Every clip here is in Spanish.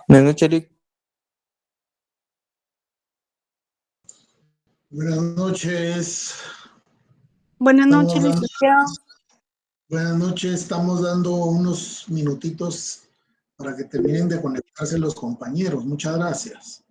Buenas noches, Eric. Buenas noches. Buenas noches, licenciado. Buenas noches, estamos dando unos minutitos para que terminen de conectarse los compañeros. Muchas gracias.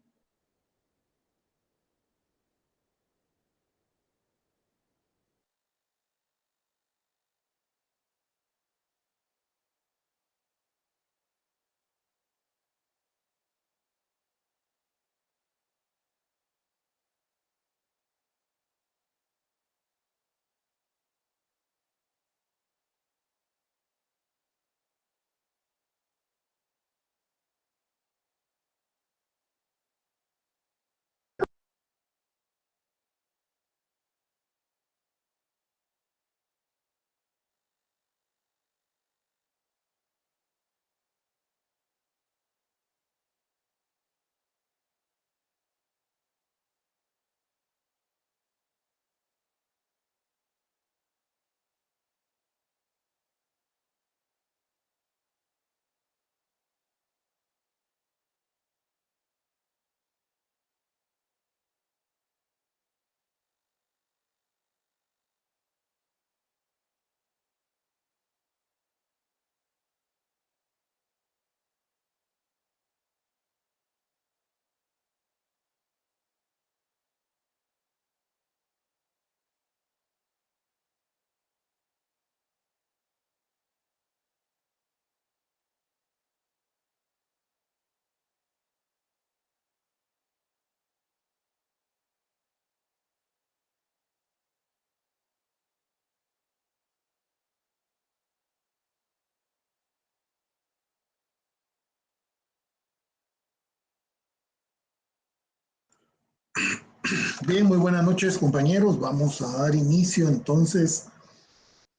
Bien, muy buenas noches, compañeros. Vamos a dar inicio entonces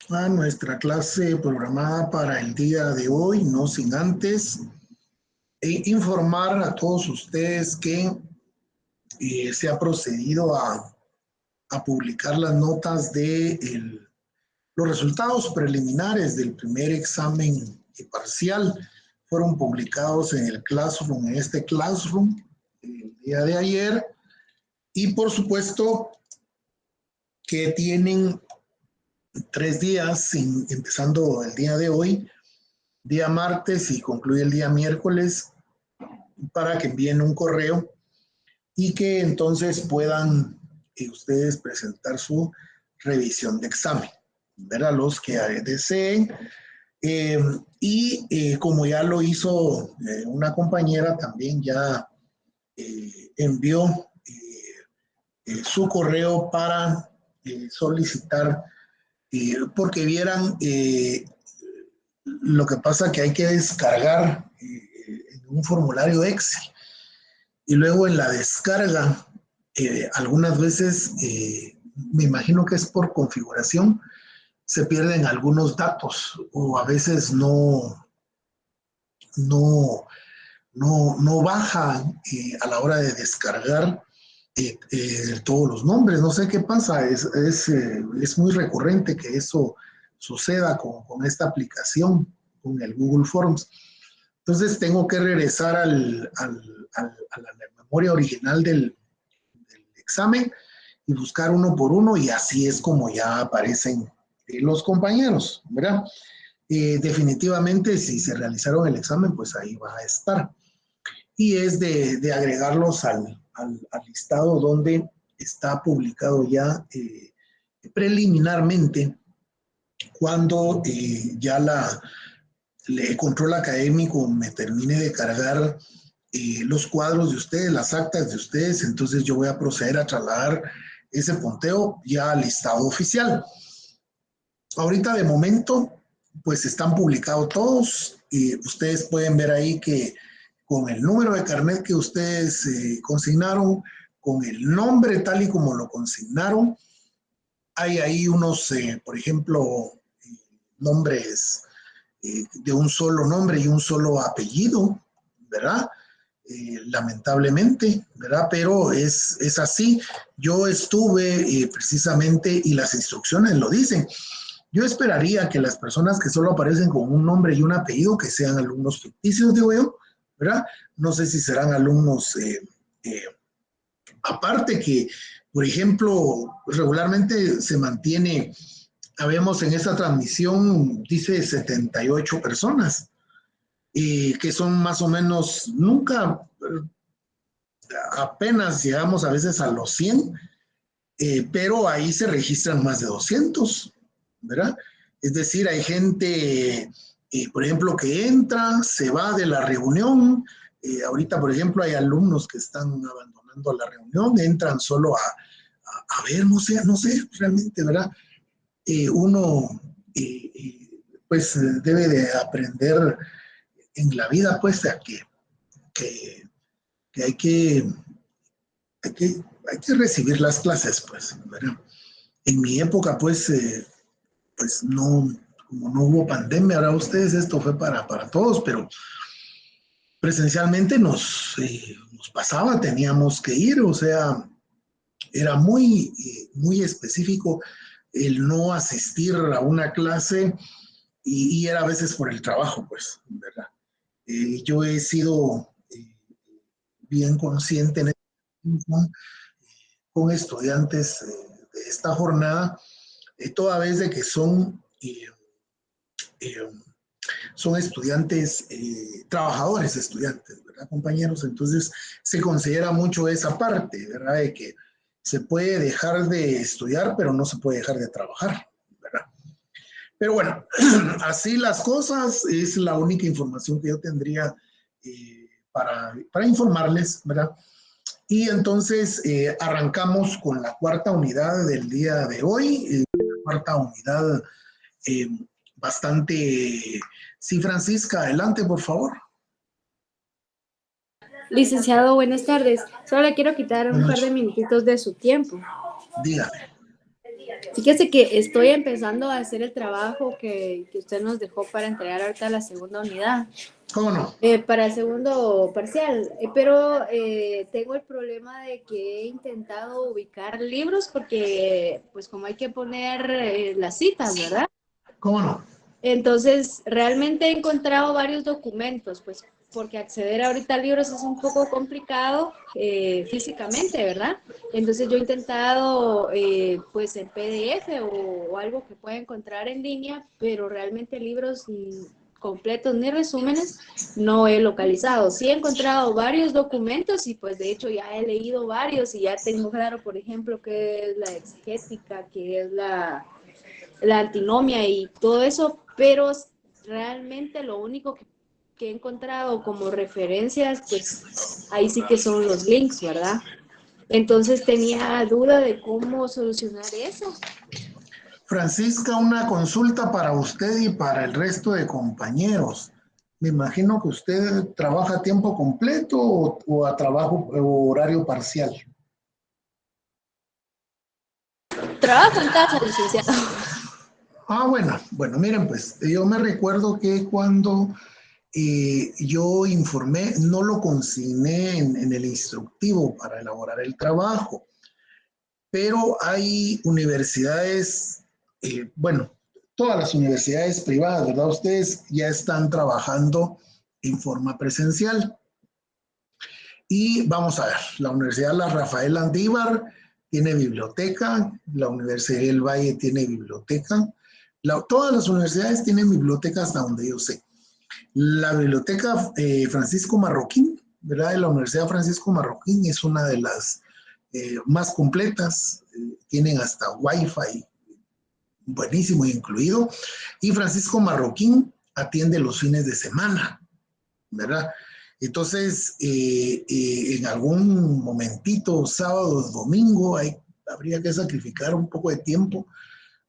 a nuestra clase programada para el día de hoy, no sin antes informar a todos ustedes que se ha procedido a publicar las notas de los resultados preliminares del primer examen parcial. Fueron publicados en el Classroom, en este Classroom, el día de ayer. Y por supuesto que tienen 3 días, empezando el día de hoy, día martes y concluye el día miércoles, para que envíen un correo y que entonces puedan ustedes presentar su revisión de examen, ¿verdad? Los que deseen. Como ya lo hizo una compañera, también ya envió su correo para solicitar, porque vieran lo que pasa que hay que descargar un formulario Excel y luego en la descarga algunas veces me imagino que es por configuración, se pierden algunos datos o a veces no baja a la hora de descargar todos los nombres. No sé qué pasa, es muy recurrente que eso suceda con esta aplicación, con el Google Forms. Entonces tengo que regresar a la memoria original del examen y buscar uno por uno, y así es como ya aparecen los compañeros, ¿verdad? Definitivamente, si se realizaron el examen, pues ahí va a estar. Y es de agregarlos al listado donde está publicado ya preliminarmente, cuando ya el control académico me termine de cargar los cuadros de ustedes, las actas de ustedes. Entonces yo voy a proceder a trasladar ese punteo ya al listado oficial. Ahorita de momento, pues están publicados todos y ustedes pueden ver ahí que con el número de carnet que ustedes consignaron, con el nombre tal y como lo consignaron, hay ahí unos, por ejemplo, nombres de un solo nombre y un solo apellido, ¿verdad? Lamentablemente, ¿verdad? Pero es así. Yo estuve precisamente, y las instrucciones lo dicen, yo esperaría que las personas que solo aparecen con un nombre y un apellido, que sean alumnos ficticios, digo yo, ¿verdad? No sé si serán alumnos aparte que, por ejemplo, regularmente se mantiene, habemos en esta transmisión, dice 78 personas, que son más o menos, nunca, apenas llegamos a veces a los 100, pero ahí se registran más de 200, ¿verdad? Es decir, hay gente, por ejemplo, que entra, se va de la reunión. Ahorita, por ejemplo, hay alumnos que están abandonando la reunión, entran solo a ver, no sé realmente, ¿verdad? Uno, pues, debe de aprender en la vida, pues, a que, que hay que, hay que, hay que recibir las clases, pues, ¿verdad? En mi época, pues no, como no hubo pandemia, ahora ustedes, esto fue para todos, pero presencialmente nos pasaba, teníamos que ir, o sea, era muy específico el no asistir a una clase y era a veces por el trabajo, pues, ¿verdad? Yo he sido bien consciente en con estudiantes de esta jornada, toda vez de que eh, son estudiantes, trabajadores estudiantes, ¿verdad, compañeros? Entonces se considera mucho esa parte, ¿verdad? De que se puede dejar de estudiar, pero no se puede dejar de trabajar, ¿verdad? Pero bueno, así las cosas, es la única información que yo tendría para informarles, ¿verdad? Y entonces arrancamos con la cuarta unidad del día de hoy, la cuarta unidad eh, bastante... Sí, Francisca, adelante, por favor. Licenciado, buenas tardes. Solo le quiero quitar un Buenas par de noches. minutitos de su tiempo. Dígame. Fíjese que estoy empezando a hacer el trabajo que usted nos dejó para entregar ahorita la segunda unidad, ¿Cómo no? para el segundo parcial, pero tengo el problema de que he intentado ubicar libros porque, pues como hay que poner las citas, ¿verdad? ¿Cómo no? Entonces, realmente he encontrado varios documentos, pues porque acceder ahorita a libros es un poco complicado físicamente, ¿verdad? Entonces yo he intentado pues en PDF o algo que pueda encontrar en línea, pero realmente libros completos ni resúmenes no he localizado. Sí he encontrado varios documentos y pues de hecho ya he leído varios y ya tengo claro, por ejemplo, qué es la exegética, qué es la antinomia y todo eso, pero realmente lo único que he encontrado como referencias, pues ahí sí que son los links, ¿verdad? Entonces tenía duda de cómo solucionar eso. Francisca, una consulta para usted y para el resto de compañeros. Me imagino que usted trabaja a tiempo completo o a trabajo o horario parcial. Trabajo en casa, licenciado. Bueno, miren, pues yo me recuerdo que cuando yo informé, no lo consigné en el instructivo para elaborar el trabajo, pero hay universidades, bueno, todas las universidades privadas, ¿verdad? Ustedes ya están trabajando en forma presencial. Y vamos a ver, la Universidad La Rafael Andívar tiene biblioteca, la Universidad del Valle tiene biblioteca, todas las universidades tienen biblioteca hasta donde yo sé. La biblioteca Francisco Marroquín, ¿verdad? De la Universidad Francisco Marroquín es una de las más completas, tienen hasta Wi-Fi buenísimo incluido, y Francisco Marroquín atiende los fines de semana, ¿verdad? Entonces, en algún momentito, sábado, domingo, habría que sacrificar un poco de tiempo,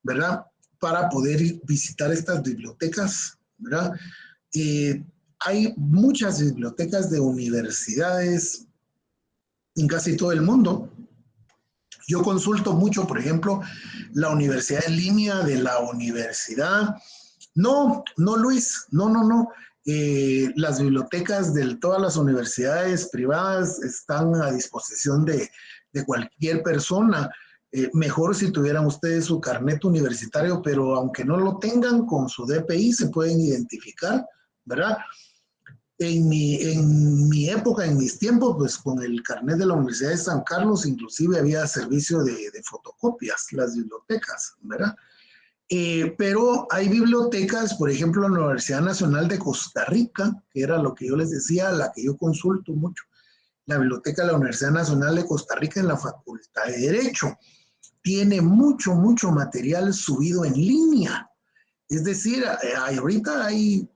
¿verdad? Para poder visitar estas bibliotecas, ¿verdad? Hay muchas bibliotecas de universidades en casi todo el mundo. Yo consulto mucho, por ejemplo, la universidad en línea de la universidad. No, Luis, no. Las bibliotecas de todas las universidades privadas están a disposición de cualquier persona. Mejor si tuvieran ustedes su carnet universitario, pero aunque no lo tengan, con su DPI se pueden identificar, ¿verdad? En mi época, en mis tiempos, pues con el carnet de la Universidad de San Carlos, inclusive había servicio de fotocopias, las bibliotecas, ¿verdad? Pero hay bibliotecas, por ejemplo, la Universidad Nacional de Costa Rica, que era lo que yo les decía, la que yo consulto mucho, la biblioteca de la Universidad Nacional de Costa Rica en la Facultad de Derecho. Tiene mucho, mucho material subido en línea. Es decir, ahorita hay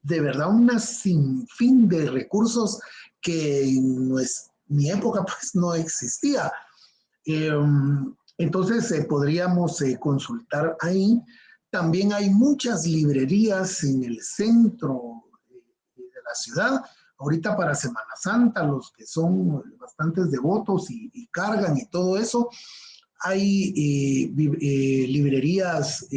de verdad una sinfín de recursos que en mi época pues no existía. Entonces podríamos consultar ahí. También hay muchas librerías en el centro de la ciudad. Ahorita para Semana Santa, los que son bastantes devotos y cargan y todo eso, hay librerías,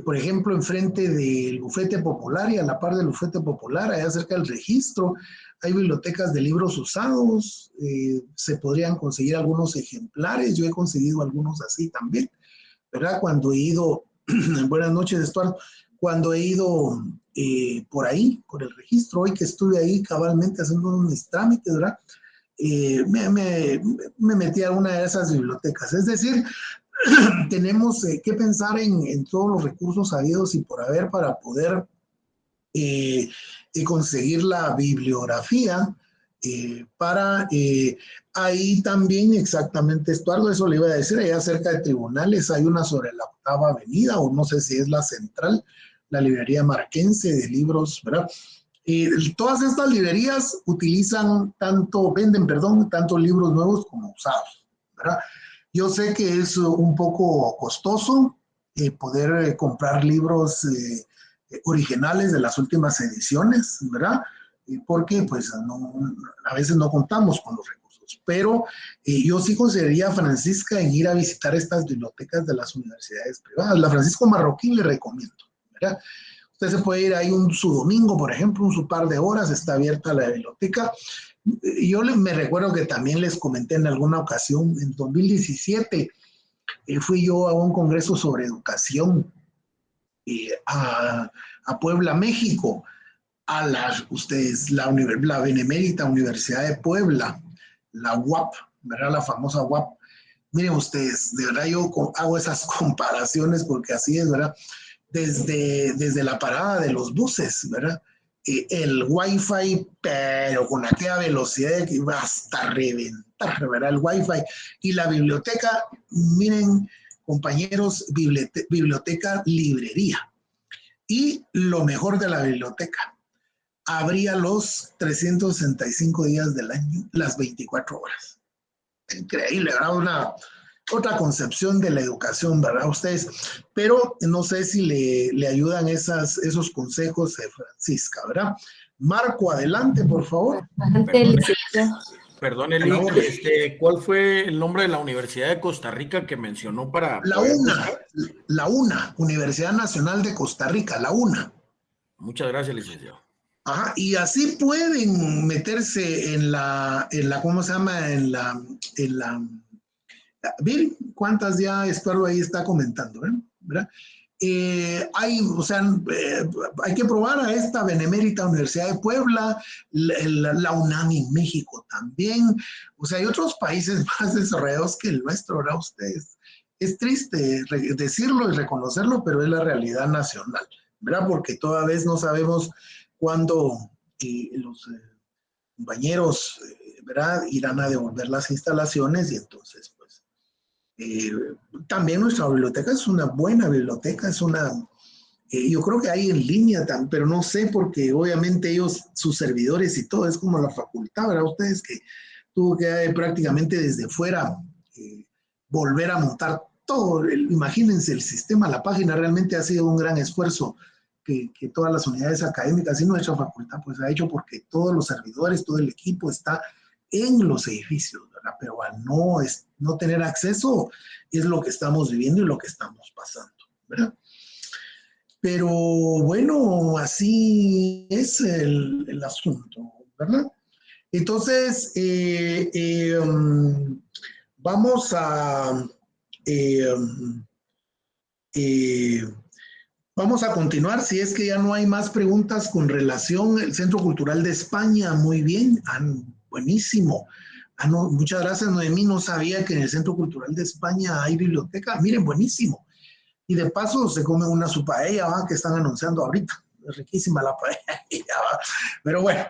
por ejemplo, enfrente del Bufete Popular y a la par del Bufete Popular, allá cerca del registro, hay bibliotecas de libros usados, se podrían conseguir algunos ejemplares, yo he conseguido algunos así también, ¿verdad? Cuando he ido, buenas noches, Estuardo, cuando he ido por ahí, por el registro, hoy que estuve ahí cabalmente haciendo mis trámites, ¿verdad? Me metí a una de esas bibliotecas. Es decir, tenemos que pensar en todos los recursos habidos y por haber para poder conseguir la bibliografía para ahí también exactamente, Estuardo, eso le iba a decir, allá cerca de tribunales hay una sobre la Octava Avenida, o no sé si es la central, la librería marquense de libros, ¿verdad? Todas estas librerías venden, tanto libros nuevos como usados, ¿verdad? Yo sé que es un poco costoso poder comprar libros originales de las últimas ediciones, ¿verdad? Porque pues a veces no contamos con los recursos, pero yo sí consideraría a Francisca en ir a visitar estas bibliotecas de las universidades privadas. La Francisco Marroquín le recomiendo, ¿verdad? Usted se puede ir ahí su domingo, por ejemplo, su par de horas, está abierta la biblioteca. Yo me recuerdo que también les comenté en alguna ocasión, en 2017, fui yo a un congreso sobre educación a Puebla, México, la Benemérita Universidad de Puebla, la UAP, ¿verdad? La famosa UAP. Miren ustedes, de verdad yo hago esas comparaciones porque así es, ¿verdad? Desde la parada de los buses, ¿verdad? El Wi-Fi, pero con aquella velocidad que iba hasta reventar, ¿verdad? El Wi-Fi. Y la biblioteca, miren, compañeros, biblioteca, librería. Y lo mejor de la biblioteca, abría los 365 días del año, las 24 horas. Increíble, ¿verdad? Otra concepción de la educación, ¿verdad? Ustedes, pero no sé si le ayudan esos consejos, Francisca, ¿verdad? Marco, adelante, por favor. Perdón, Eli, ¿cuál fue el nombre de la Universidad de Costa Rica que mencionó para la UNA, Universidad Nacional de Costa Rica, la UNA. Muchas gracias, licenciado. Ajá, y así pueden meterse en la ¿cómo se llama? En la miren cuántas ya Estuardo ahí está comentando, ¿verdad? Hay que probar a esta Benemérita Universidad de Puebla, la UNAM en México también, o sea, hay otros países más desarrollados que el nuestro, ¿verdad? Ustedes, es triste decirlo y reconocerlo, pero es la realidad nacional, ¿verdad? Porque toda vez no sabemos cuándo los compañeros, ¿verdad? Irán a devolver las instalaciones y entonces, pues, también nuestra biblioteca es una buena biblioteca, yo creo que hay en línea, pero no sé porque obviamente sus servidores y todo es como la facultad, ¿verdad? Ustedes que tuvo que prácticamente desde fuera volver a montar todo, imagínense el sistema, la página realmente ha sido un gran esfuerzo que todas las unidades académicas y nuestra facultad pues ha hecho porque todos los servidores, todo el equipo está en los edificios, ¿verdad? Pero al no tener acceso es lo que estamos viviendo y lo que estamos pasando, ¿verdad? Pero bueno, así es el asunto, ¿verdad? Entonces, vamos a Vamos a continuar, si es que ya no hay más preguntas con relación al Centro Cultural de España. Muy bien, buenísimo. No, muchas gracias, Noemí. No sabía que en el Centro Cultural de España hay biblioteca. Miren, buenísimo. Y de paso se come una sopaella, ¿va? Que están anunciando ahorita. Es riquísima la paella, ¿va? Pero bueno,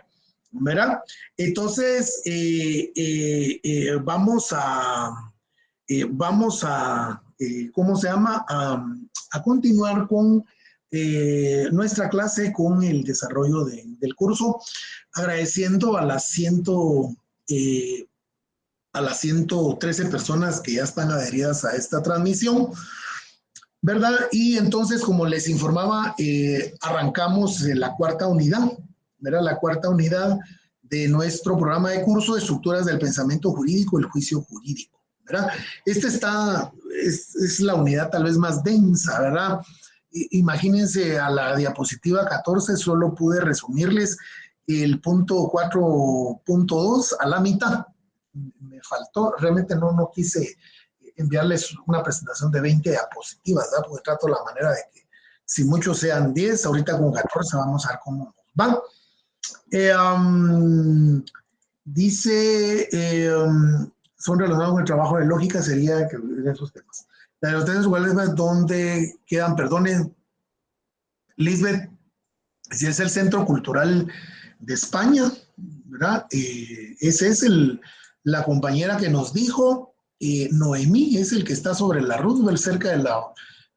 ¿verdad? Entonces, vamos a ¿cómo se llama? A continuar con nuestra clase, con el desarrollo del curso, agradeciendo a las 113 personas que ya están adheridas a esta transmisión, ¿verdad? Y entonces, como les informaba, arrancamos la cuarta unidad, ¿verdad? La cuarta unidad de nuestro programa de curso de estructuras del pensamiento jurídico, el juicio jurídico, ¿verdad? Esta es la unidad tal vez más densa, ¿verdad? Imagínense, a la diapositiva 14 solo pude resumirles el punto 4.2 a la mitad. Me faltó, realmente no quise enviarles una presentación de 20 diapositivas, ¿verdad? Porque trato la manera de que si muchos sean 10, ahorita con 14 vamos a ver cómo nos van. Dice, son relacionados con el trabajo de lógica, sería que de esos temas. La de los temas iguales, ¿dónde quedan? Perdone, Lisbeth, si es el Centro Cultural de España, ¿verdad? Esa es la compañera que nos dijo. Noemí es el que está sobre la Roosevelt, cerca de la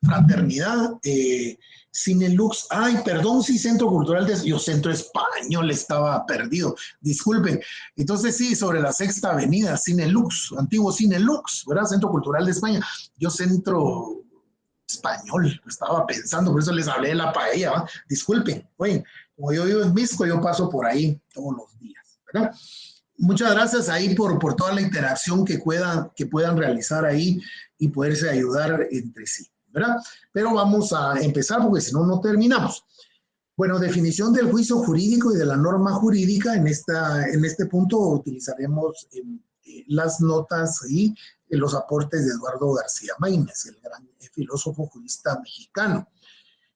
Fraternidad. Cinelux, ay, perdón, sí, Centro Cultural yo Centro Español estaba perdido, disculpen. Entonces sí, sobre la Sexta Avenida, Cinelux, antiguo Cinelux, ¿verdad? Centro Cultural de España. Yo Centro Español, estaba pensando, por eso les hablé de la paella, ¿va? Disculpen, oye, como yo vivo en Misco, yo paso por ahí todos los días, ¿verdad? Muchas gracias ahí por toda la interacción que puedan realizar ahí y poderse ayudar entre sí, ¿verdad? Pero vamos a empezar porque si no, no terminamos. Bueno, definición del juicio jurídico y de la norma jurídica. En este punto utilizaremos las notas y los aportes de Eduardo García Maínez, el gran filósofo jurista mexicano.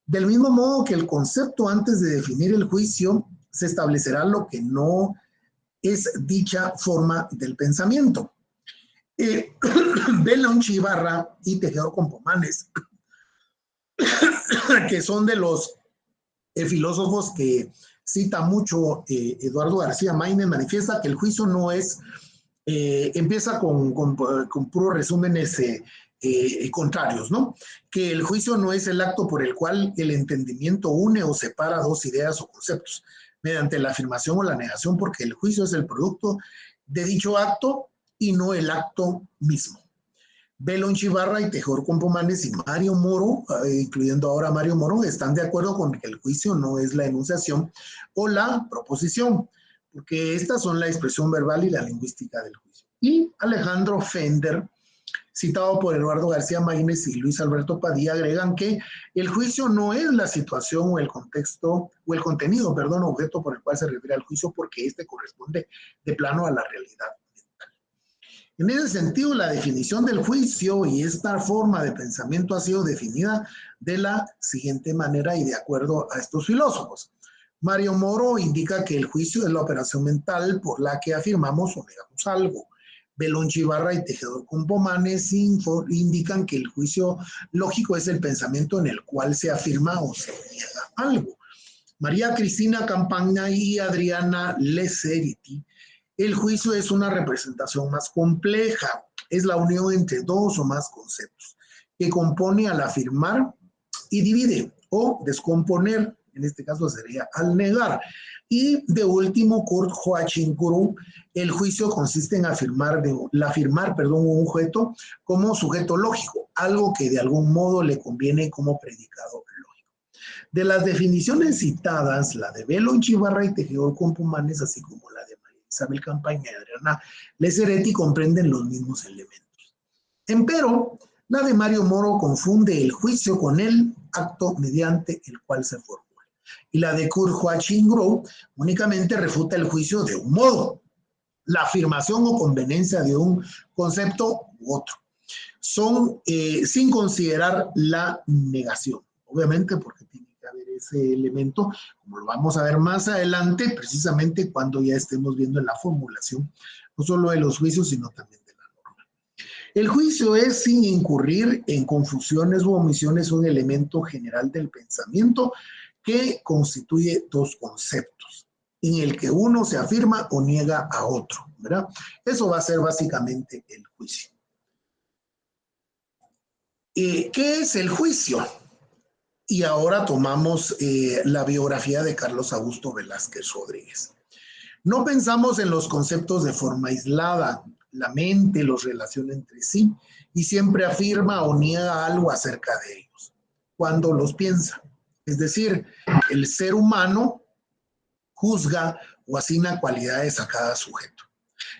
Del mismo modo que el concepto antes de definir el juicio, se establecerá lo que no es dicha forma del pensamiento. Belonchi Ibarra y Tejedor Campomanes, que son de los filósofos que cita mucho Eduardo García Maínez, manifiesta que el juicio no es, empieza con puros resúmenes contrarios, ¿no? Que el juicio no es el acto por el cual el entendimiento une o separa dos ideas o conceptos mediante la afirmación o la negación, porque el juicio es el producto de dicho acto y no el acto mismo. Belonchi Ibarra y Tejedor Campomanes y Mario Moro, incluyendo ahora a Mario Moro, están de acuerdo con que el juicio no es la enunciación o la proposición, porque estas son la expresión verbal y la lingüística del juicio. Y Alejandro Fender, citado por Eduardo García Maínez y Luis Alberto Padilla, agregan que el juicio no es la situación o el contexto, o el contenido, perdón, objeto por el cual se refiere al juicio, porque este corresponde de plano a la realidad. En ese sentido, la definición del juicio y esta forma de pensamiento ha sido definida de la siguiente manera y de acuerdo a estos filósofos. Mario Moro indica que el juicio es la operación mental por la que afirmamos o negamos algo. Belonchi Ibarra y Tejedor Campomanes indican que el juicio lógico es el pensamiento en el cual se afirma o se niega algo. María Cristina Campagna y Adriana Leseriti, el juicio es una representación más compleja, es la unión entre dos o más conceptos, que compone al afirmar y divide o descomponer, en este caso sería al negar. Y de último, Kurt Joachim-Guru, el juicio consiste en afirmar un objeto como sujeto lógico, algo que de algún modo le conviene como predicado lógico. De las definiciones citadas, la de Belonchi Ibarra y Tejedor Campomanes, así como la de Isabel Campaña y Adriana Leseriti, comprenden los mismos elementos. Empero, la de Mario Moro confunde el juicio con el acto mediante el cual se formula. Y la de Kurt Joachim-Guru únicamente refuta el juicio de un modo, la afirmación o conveniencia de un concepto u otro. Son sin considerar la negación. obviamente porque tiene que haber ese elemento, como lo vamos a ver más adelante, precisamente cuando ya estemos viendo la formulación, no solo de los juicios, sino también de la norma. El juicio es, sin incurrir en confusiones u omisiones, un elemento general del pensamiento que constituye dos conceptos, en el que uno se afirma o niega a otro, ¿verdad? Eso va a ser básicamente el juicio. ¿Qué es el juicio? Y ahora tomamos la biografía de Carlos Augusto Velázquez Rodríguez. No pensamos en los conceptos de forma aislada. La mente los relaciona entre sí y siempre afirma o niega algo acerca de ellos cuando los piensa. Es decir, el ser humano juzga o asigna cualidades a cada sujeto.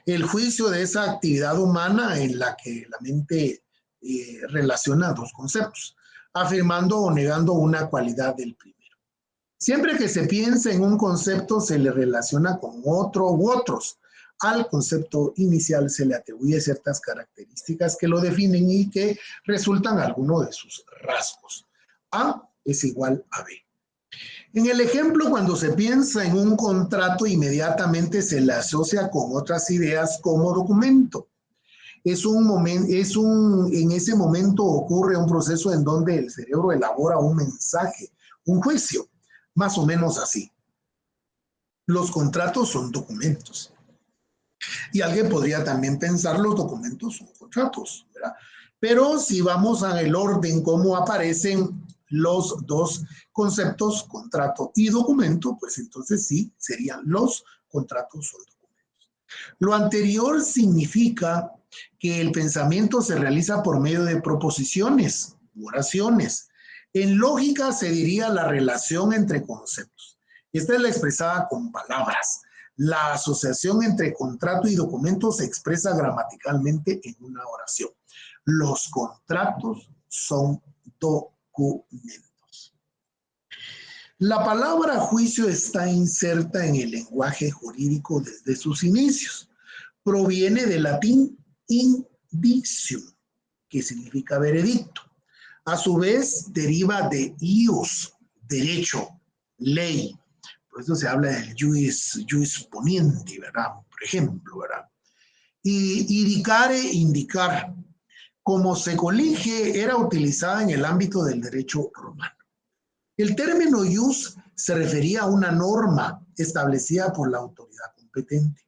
El juicio de esa actividad humana en la que la mente relaciona dos conceptos, afirmando o negando una cualidad del primero. Siempre que se piensa en un concepto, se le relaciona con otro u otros. Al concepto inicial se le atribuye ciertas características que lo definen y que resultan algunos de sus rasgos. A es igual a B. En el ejemplo, cuando se piensa en un contrato, inmediatamente se le asocia con otras ideas como documento. En ese momento ocurre un proceso en donde el cerebro elabora un mensaje, un juicio, más o menos así. Los contratos son documentos. Y alguien podría también pensar los documentos son contratos, ¿verdad? Pero si vamos al orden cómo aparecen los dos conceptos, contrato y documento, pues entonces sí, serían los contratos o documentos. Lo anterior significa que el pensamiento se realiza por medio de proposiciones u oraciones. En lógica se diría la relación entre conceptos. Esta es la expresada con palabras. La asociación entre contrato y documento se expresa gramaticalmente en una oración. Los contratos son documentos. La palabra juicio está inserta en el lenguaje jurídico desde sus inicios. Proviene del latín indicium, que significa veredicto. A su vez, deriva de ius, derecho, ley. Por eso se habla del juis poniente, ¿verdad? Por ejemplo, ¿verdad? Y indicare, indicar. Como se colige, era utilizada en el ámbito del derecho romano. El término ius se refería a una norma establecida por la autoridad competente.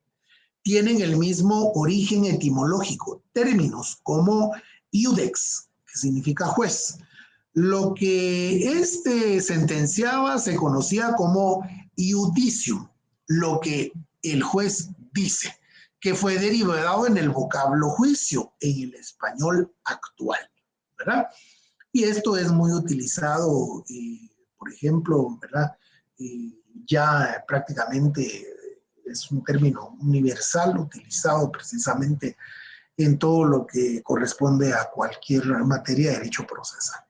Tienen el mismo origen etimológico, términos como iudex, que significa juez. Lo que éste sentenciaba se conocía como iudicium, lo que el juez dice, que fue derivado en el vocablo juicio en el español actual, ¿verdad? Y esto es muy utilizado, por ejemplo, ¿verdad? Ya prácticamente es un término universal utilizado precisamente en todo lo que corresponde a cualquier materia de derecho procesal.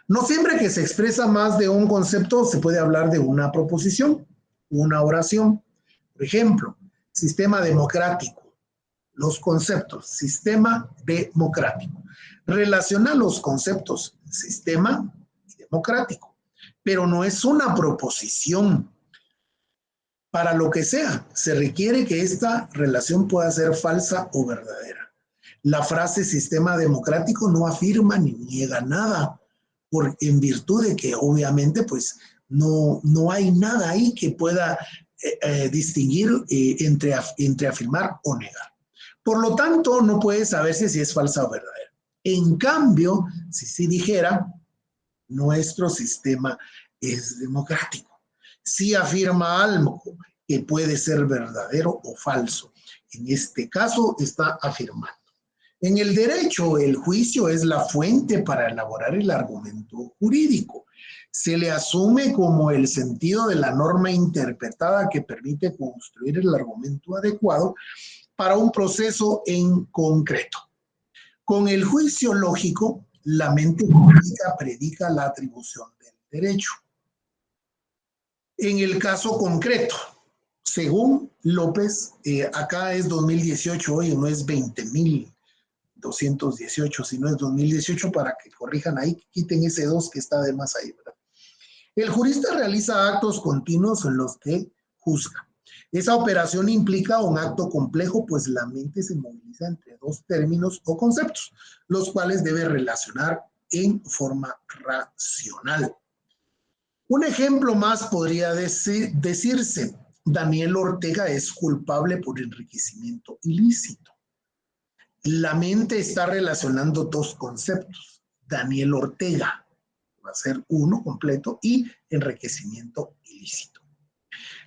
No siempre que se expresa más de un concepto se puede hablar de una proposición, una oración. Por ejemplo, sistema democrático. Los conceptos, sistema democrático. Relaciona los conceptos, sistema y democrático, pero no es una proposición. Para lo que sea, se requiere que esta relación pueda ser falsa o verdadera. La frase sistema democrático no afirma ni niega nada, en virtud de que obviamente pues no hay nada ahí que pueda distinguir entre afirmar o negar. Por lo tanto, no puede saberse si es falsa o verdadera. En cambio, si dijera, nuestro sistema es democrático. Si afirma algo que puede ser verdadero o falso. En este caso está afirmando. En el derecho, el juicio es la fuente para elaborar el argumento jurídico. Se le asume como el sentido de la norma interpretada que permite construir el argumento adecuado para un proceso en concreto. Con el juicio lógico, la mente jurídica predica la atribución del derecho. En el caso concreto, según López, acá es 2018, hoy no es 20.218, sino es 2018, para que corrijan ahí, quiten ese 2 que está de más ahí, ¿verdad? El jurista realiza actos continuos en los que juzga. Esa operación implica un acto complejo, pues la mente se moviliza entre dos términos o conceptos, los cuales debe relacionar en forma racional. Un ejemplo más podría decirse, Daniel Ortega es culpable por enriquecimiento ilícito. La mente está relacionando dos conceptos. Daniel Ortega va a ser uno completo y enriquecimiento ilícito.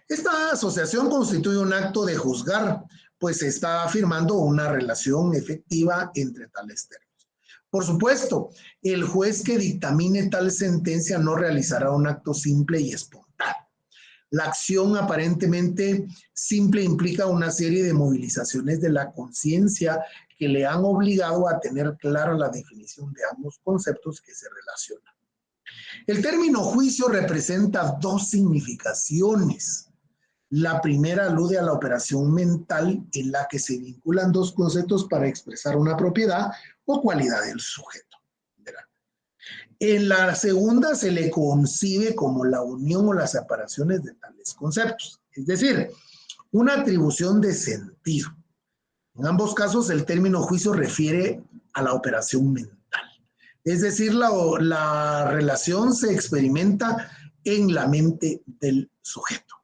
Esta asociación constituye un acto de juzgar, pues se está afirmando una relación efectiva entre tales términos. Por supuesto, el juez que dictamine tal sentencia no realizará un acto simple y espontáneo. La acción aparentemente simple implica una serie de movilizaciones de la conciencia que le han obligado a tener clara la definición de ambos conceptos que se relacionan. El término juicio representa dos significaciones. La primera alude a la operación mental en la que se vinculan dos conceptos para expresar una propiedad o cualidad del sujeto. ¿Verdad? En la segunda se le concibe como la unión o las separaciones de tales conceptos, es decir, una atribución de sentido. En ambos casos el término juicio refiere a la operación mental, es decir, la relación se experimenta en la mente del sujeto.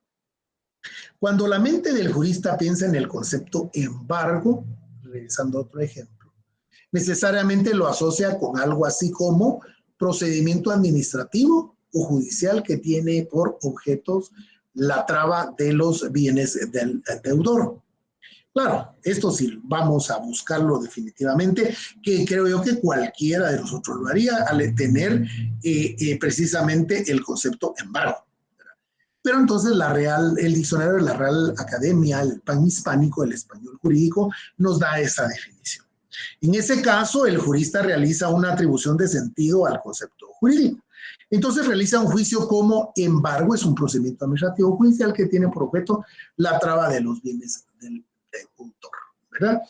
Cuando la mente del jurista piensa en el concepto embargo, regresando a otro ejemplo, necesariamente lo asocia con algo así como procedimiento administrativo o judicial que tiene por objetos la traba de los bienes del deudor. Claro, esto sí vamos a buscarlo definitivamente, que creo yo que cualquiera de nosotros lo haría al tener precisamente el concepto embargo. Pero entonces el diccionario de la Real Academia, el panhispánico, el español jurídico, nos da esa definición. En ese caso, el jurista realiza una atribución de sentido al concepto jurídico. Entonces realiza un juicio como embargo, es un procedimiento administrativo judicial que tiene por objeto la traba de los bienes del deudor, ¿verdad?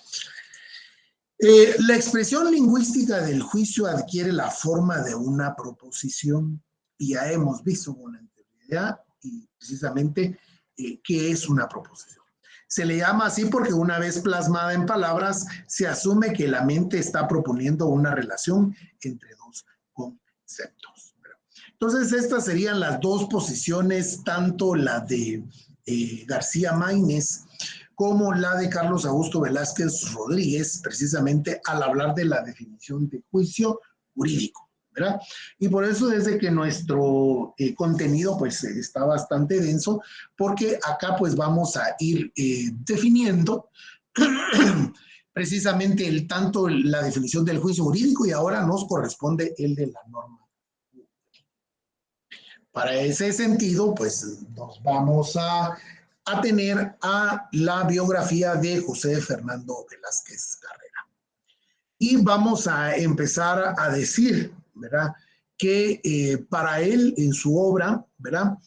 La expresión lingüística del juicio adquiere la forma de una proposición y ya hemos visto con anterioridad y precisamente qué es una proposición. Se le llama así porque una vez plasmada en palabras, se asume que la mente está proponiendo una relación entre dos conceptos. Entonces, estas serían las dos posiciones, tanto la de García Maínez como la de Carlos Augusto Velázquez Rodríguez, precisamente al hablar de la definición de juicio jurídico, ¿verdad? Y por eso desde que nuestro contenido pues está bastante denso, porque acá pues vamos a ir definiendo precisamente tanto la definición del juicio jurídico y ahora nos corresponde el de la norma. Para ese sentido, pues nos vamos a tener a la biografía de José Fernando Velázquez Carrera. Y vamos a empezar a decir, ¿verdad?, que para él, en su obra, ¿verdad?,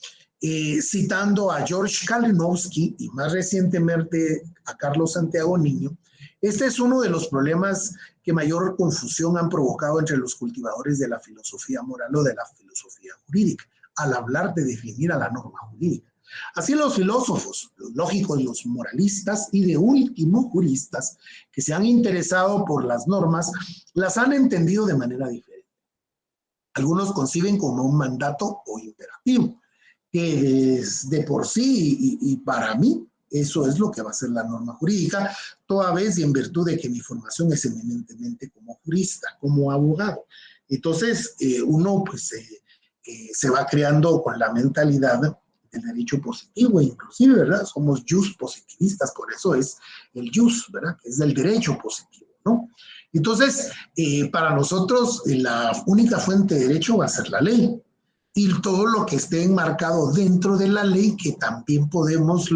citando a George Kalinowski y más recientemente a Carlos Santiago Niño, este es uno de los problemas que mayor confusión han provocado entre los cultivadores de la filosofía moral o de la filosofía jurídica, al hablar de definir a la norma jurídica. Así los filósofos, los lógicos, los moralistas y de último juristas que se han interesado por las normas, las han entendido de manera diferente. Algunos conciben como un mandato o imperativo, que es de por sí y para mí eso es lo que va a ser la norma jurídica, toda vez y en virtud de que mi formación es eminentemente como jurista, como abogado. Entonces uno pues se va creando con la mentalidad del derecho positivo, inclusive, ¿verdad? Somos jus positivistas, por eso es el jus, ¿verdad? Que es del derecho positivo, ¿no? Entonces, para nosotros, la única fuente de derecho va a ser la ley y todo lo que esté enmarcado dentro de la ley, que también podemos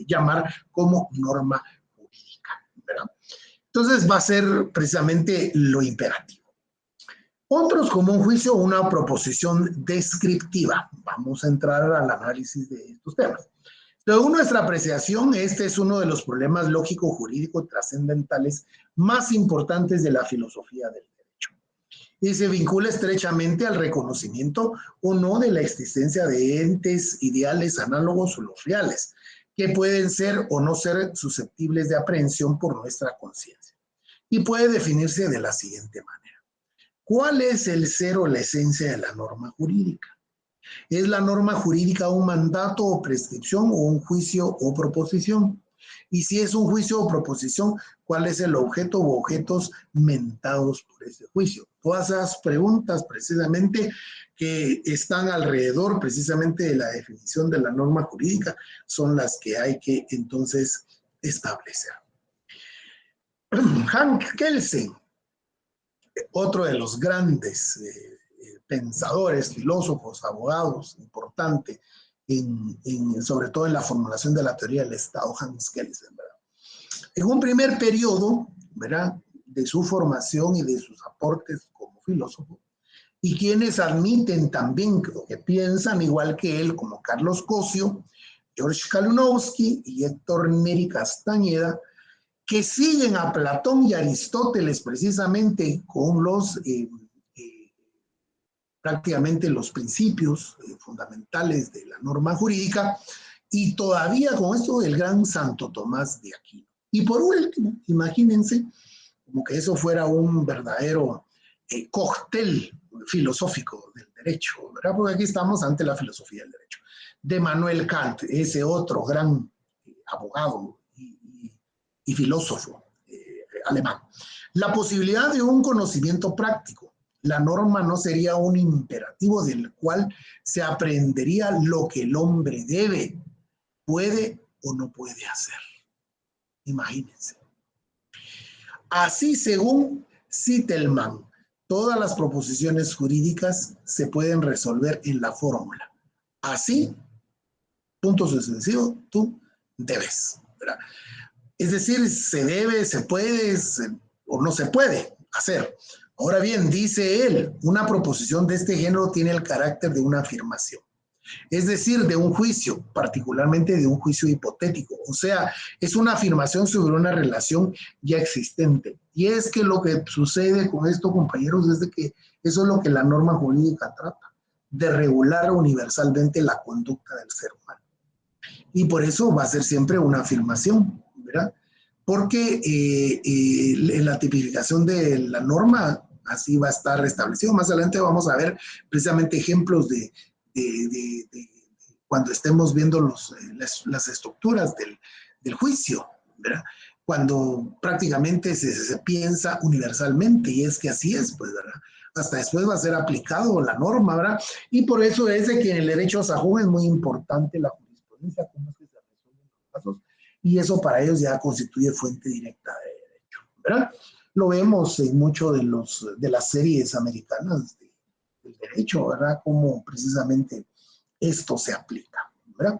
llamar como norma jurídica, ¿verdad? Entonces, va a ser precisamente lo imperativo. Otros como un juicio o una proposición descriptiva. Vamos a entrar al análisis de estos temas. Según nuestra apreciación, este es uno de los problemas lógico-jurídico trascendentales más importantes de la filosofía del derecho. y se vincula estrechamente al reconocimiento o no de la existencia de entes ideales análogos o los reales, que pueden ser o no ser susceptibles de aprehensión por nuestra conciencia. Y puede definirse de la siguiente manera. ¿Cuál es el ser o la esencia de la norma jurídica? ¿Es la norma jurídica un mandato o prescripción o un juicio o proposición? Y si es un juicio o proposición, ¿cuál es el objeto o objetos mentados por ese juicio? Todas esas preguntas precisamente que están alrededor precisamente de la definición de la norma jurídica son las que hay que entonces establecer. Hank Kelsen, otro de los grandes pensadores, filósofos, abogados, importante, sobre todo en la formulación de la teoría del Estado, Hans Kelsen, ¿verdad? En un primer periodo, ¿verdad?, de su formación y de sus aportes como filósofo, y quienes admiten también que piensan igual que él, como Carlos Cosio, George Kalunowski y Héctor Neri Castañeda, que siguen a Platón y Aristóteles precisamente con los prácticamente los principios fundamentales de la norma jurídica, y todavía con esto el gran Santo Tomás de Aquino. Y por último, imagínense como que eso fuera un verdadero cóctel filosófico del derecho, ¿verdad? Porque aquí estamos ante la filosofía del derecho. De Manuel Kant, ese otro gran abogado y filósofo alemán. La posibilidad de un conocimiento práctico. La norma no sería un imperativo del cual se aprendería lo que el hombre debe, puede o no puede hacer. Imagínense. Así, según Zitelmann, todas las proposiciones jurídicas se pueden resolver en la fórmula. Así, punto sucesivo, tú debes, ¿verdad? Es decir, se debe, se puede o no se puede hacer. Ahora bien, dice él, una proposición de este género tiene el carácter de una afirmación. Es decir, de un juicio, particularmente de un juicio hipotético. O sea, es una afirmación sobre una relación ya existente. Y es que lo que sucede con esto, compañeros, es de que eso es lo que la norma jurídica trata, de regular universalmente la conducta del ser humano. Y por eso va a ser siempre una afirmación, ¿verdad? Porque en la tipificación de la norma así va a estar establecido. Más adelante vamos a ver precisamente ejemplos de cuando estemos viendo las estructuras del juicio, ¿verdad? Cuando prácticamente se piensa universalmente, y es que así es, pues, ¿verdad? Hasta después va a ser aplicado la norma, ¿verdad? Y por eso es de que en el derecho sajón es muy importante la jurisprudencia, cómo es que se resuelven los casos, y eso para ellos ya constituye fuente directa de derecho, ¿verdad? Lo vemos en mucho de las series americanas del derecho, ¿verdad? Cómo precisamente esto se aplica, ¿verdad?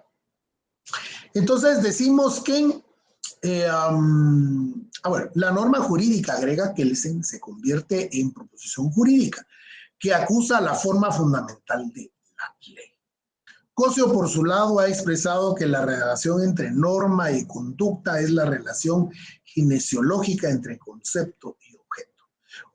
Entonces decimos que bueno, la norma jurídica, agrega Kelsen, se convierte en proposición jurídica que acusa la forma fundamental de la ley. Cosio, por su lado, ha expresado que la relación entre norma y conducta es la relación kinesiológica entre concepto y objeto.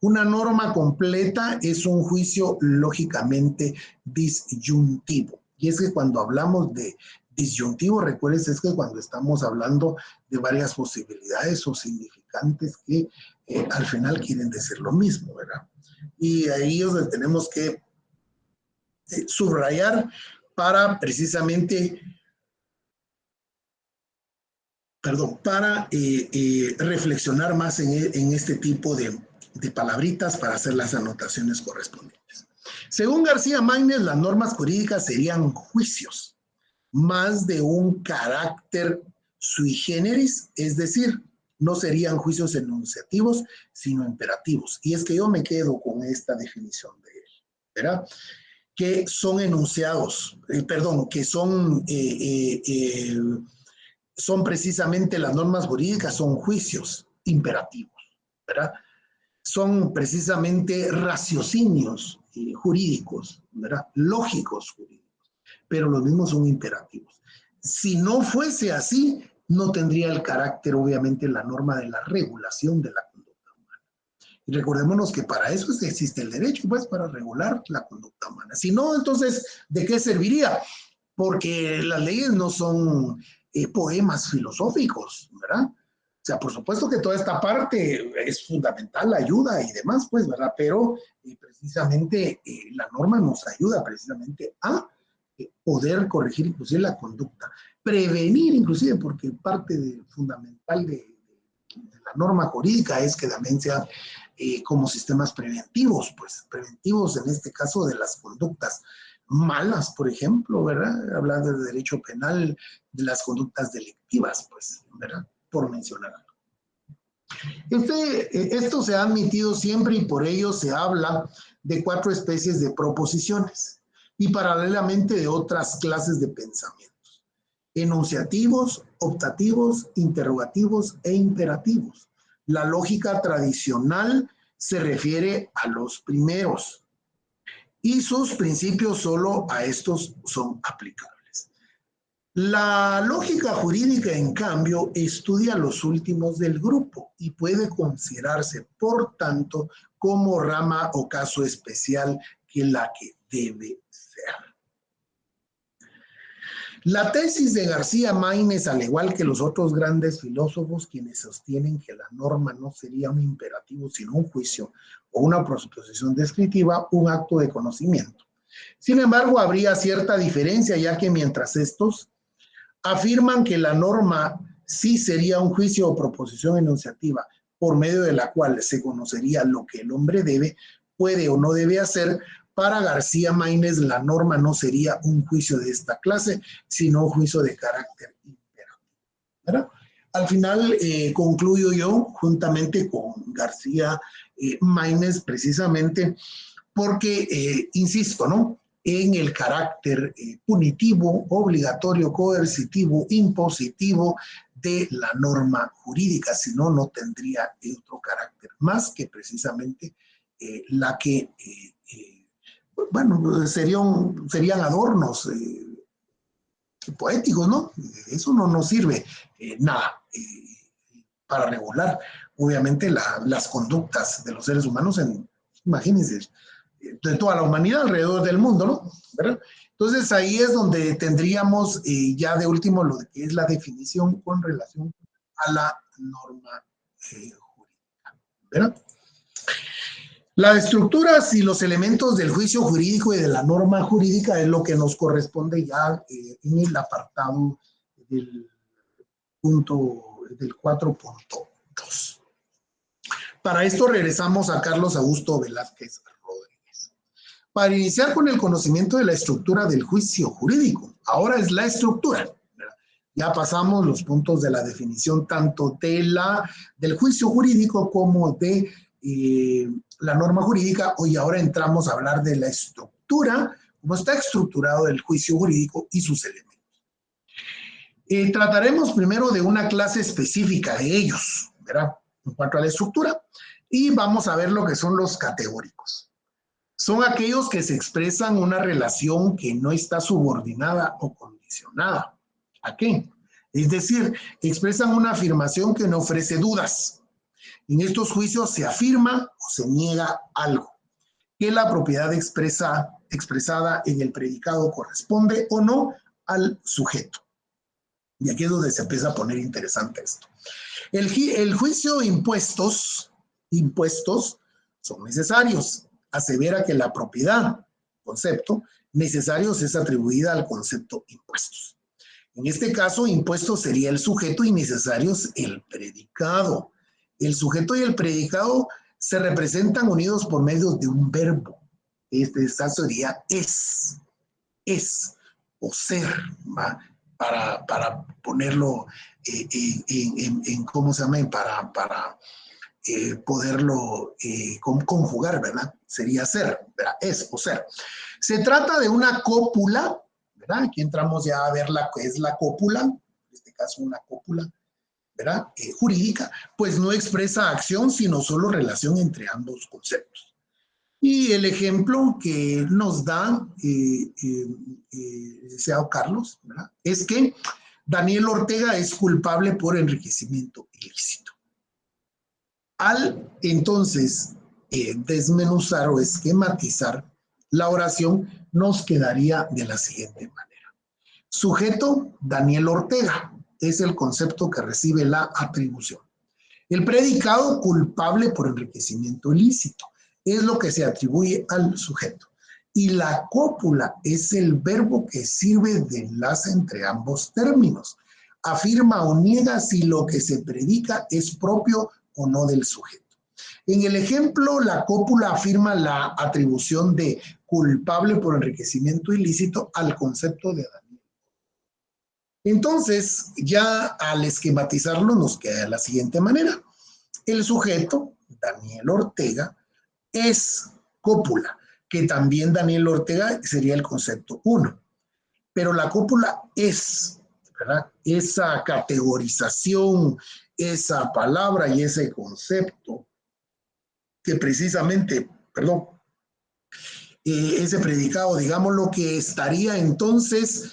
Una norma completa es un juicio lógicamente disyuntivo. Y es que cuando hablamos de disyuntivo, recuerden, es que cuando estamos hablando de varias posibilidades o significantes que al final quieren decir lo mismo, ¿verdad? Y ahí es donde tenemos que subrayar para precisamente, para reflexionar más en este tipo de palabritas para hacer las anotaciones correspondientes. Según García Maínez, las normas jurídicas serían juicios más de un carácter sui generis, es decir, no serían juicios enunciativos, sino imperativos. Y es que yo me quedo con esta definición de él, ¿verdad? Que son enunciados, que son precisamente las normas jurídicas, son juicios imperativos, ¿verdad? Son precisamente raciocinios jurídicos, ¿verdad? Lógicos jurídicos, pero los mismos son imperativos. Si no fuese así, no tendría el carácter, obviamente, la norma de la regulación de la conducta humana. Y recordémonos que para eso existe el derecho, pues, para regular la conducta humana. Si no, entonces, ¿de qué serviría? Porque las leyes no son poemas filosóficos, ¿verdad? O sea, por supuesto que toda esta parte es fundamental, la ayuda y demás, pues, ¿verdad? Pero precisamente la norma nos ayuda precisamente a poder corregir inclusive la conducta, prevenir inclusive, porque parte fundamental de la norma jurídica es que también sea como sistemas preventivos, pues preventivos en este caso de las conductas malas, por ejemplo, ¿verdad? Hablando de derecho penal, de las conductas delictivas, pues, ¿verdad? Por mencionar algo. Esto se ha admitido siempre y por ello se habla de 4 especies de proposiciones y paralelamente de otras clases de pensamientos: enunciativos, optativos, interrogativos e imperativos. La lógica tradicional se refiere a los primeros y sus principios solo a estos son aplicables. La lógica jurídica, en cambio, estudia los últimos del grupo y puede considerarse, por tanto, como rama o caso especial que la que debe ser. La tesis de García Maínez, al igual que los otros grandes filósofos quienes sostienen que la norma no sería un imperativo sino un juicio o una proposición descriptiva, un acto de conocimiento. Sin embargo, habría cierta diferencia, ya que mientras estos afirman que la norma sí sería un juicio o proposición enunciativa por medio de la cual se conocería lo que el hombre debe, puede o no debe hacer, para García Maínez la norma no sería un juicio de esta clase, sino un juicio de carácter imperativo, ¿verdad? Al final concluyo yo juntamente con García Maínez precisamente porque, insisto, ¿no?, en el carácter punitivo, obligatorio, coercitivo, impositivo de la norma jurídica, si no, no tendría otro carácter más que precisamente la que, bueno, serían adornos poéticos, ¿no? Eso no nos sirve nada para regular, obviamente, las conductas de los seres humanos imagínense, de toda la humanidad alrededor del mundo, ¿no? ¿Verdad? Entonces ahí es donde tendríamos ya de último lo que es la definición con relación a la norma jurídica, ¿verdad? Las estructuras y los elementos del juicio jurídico y de la norma jurídica es lo que nos corresponde ya en el apartado del punto del 4.2. Para esto regresamos a Carlos Augusto Velázquez Rodríguez. Para iniciar con el conocimiento de la estructura del juicio jurídico, ahora es la estructura. Ya pasamos los puntos de la definición tanto del juicio jurídico como de la norma jurídica. Hoy ahora entramos a hablar de la estructura, cómo está estructurado el juicio jurídico y sus elementos. Trataremos primero de una clase específica de ellos, ¿verdad?, en cuanto a la estructura, y vamos a ver lo que son los categóricos. Son aquellos que se expresan una relación que no está subordinada o condicionada. ¿A qué? Es decir, expresan una afirmación que no ofrece dudas. En estos juicios se afirma o se niega algo, que la propiedad expresada en el predicado corresponde o no al sujeto. Y aquí es donde se empieza a poner interesante esto. El juicio impuestos son necesarios. Asevera que la propiedad, concepto, necesarios es atribuida al concepto impuestos. En este caso, impuestos sería el sujeto y necesarios el predicado. El sujeto y el predicado se representan unidos por medio de un verbo. Esta sería es o ser, ¿va?, para ponerlo en ¿cómo se llama? Para poderlo conjugar, ¿verdad? Sería ser, ¿verdad? Es o ser. Se trata de una cópula, ¿verdad? Aquí entramos ya a ver qué es la cópula, en este caso una cópula, ¿verdad? Jurídica, pues no expresa acción, sino solo relación entre ambos conceptos. Y el ejemplo que nos da licenciado Carlos, ¿verdad?, es que Daniel Ortega es culpable por enriquecimiento ilícito. Al entonces desmenuzar o esquematizar la oración, nos quedaría de la siguiente manera. Sujeto, Daniel Ortega, es el concepto que recibe la atribución. El predicado, culpable por enriquecimiento ilícito, es lo que se atribuye al sujeto. Y la cópula es el verbo que sirve de enlace entre ambos términos. Afirma o niega si lo que se predica es propio o no del sujeto. En el ejemplo, la cópula afirma la atribución de culpable por enriquecimiento ilícito al concepto de Daniel. Entonces, ya al esquematizarlo nos queda de la siguiente manera. El sujeto, Daniel Ortega, es cópula, que también Daniel Ortega sería el concepto 1. Pero la cópula es, ¿verdad? Esa categorización, esa palabra y ese concepto que precisamente, perdón, ese predicado, digamos lo que estaría entonces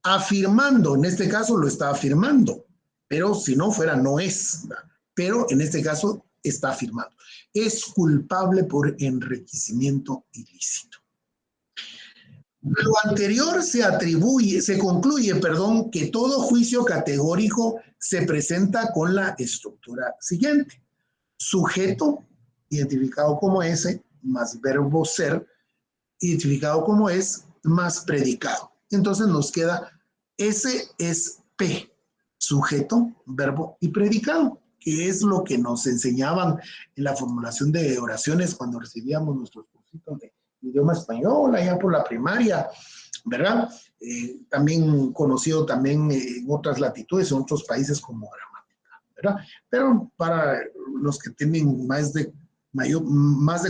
afirmando, en este caso lo está afirmando, pero si no fuera no es, ¿verdad? Pero en este caso está afirmando. Es culpable por enriquecimiento ilícito. Lo anterior se concluye, que todo juicio categórico se presenta con la estructura siguiente. Sujeto, identificado como ese, más verbo ser, identificado como es, más predicado. Entonces nos queda S es P, sujeto, verbo y predicado, que es lo que nos enseñaban en la formulación de oraciones cuando recibíamos nuestros cursitos de idioma español, allá por la primaria, ¿verdad? También conocido también en otras latitudes, en otros países como gramática, ¿verdad? Pero para los que tienen más de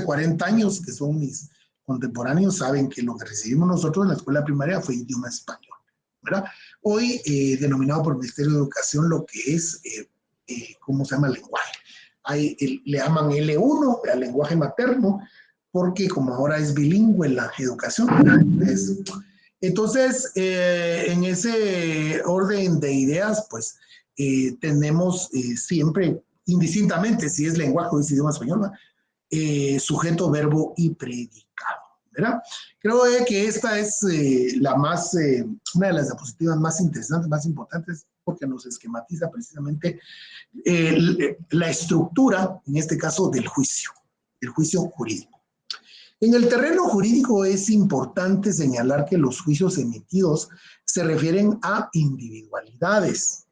40 años, que son mis contemporáneos, saben que lo que recibimos nosotros en la escuela primaria fue idioma español, ¿verdad? Hoy, denominado por el Ministerio de Educación, lo que es, ¿cómo se llama? Lenguaje. Le llaman L1, al lenguaje materno, porque como ahora es bilingüe la educación, entonces, en ese orden de ideas, pues, tenemos siempre, indistintamente, si es lenguaje o es idioma español, sujeto, verbo y predicado, ¿verdad? Creo que esta es una de las diapositivas más interesantes, más importantes, porque nos esquematiza precisamente la estructura, en este caso, del juicio, el juicio jurídico. En el terreno jurídico es importante señalar que los juicios emitidos se refieren a individualidades,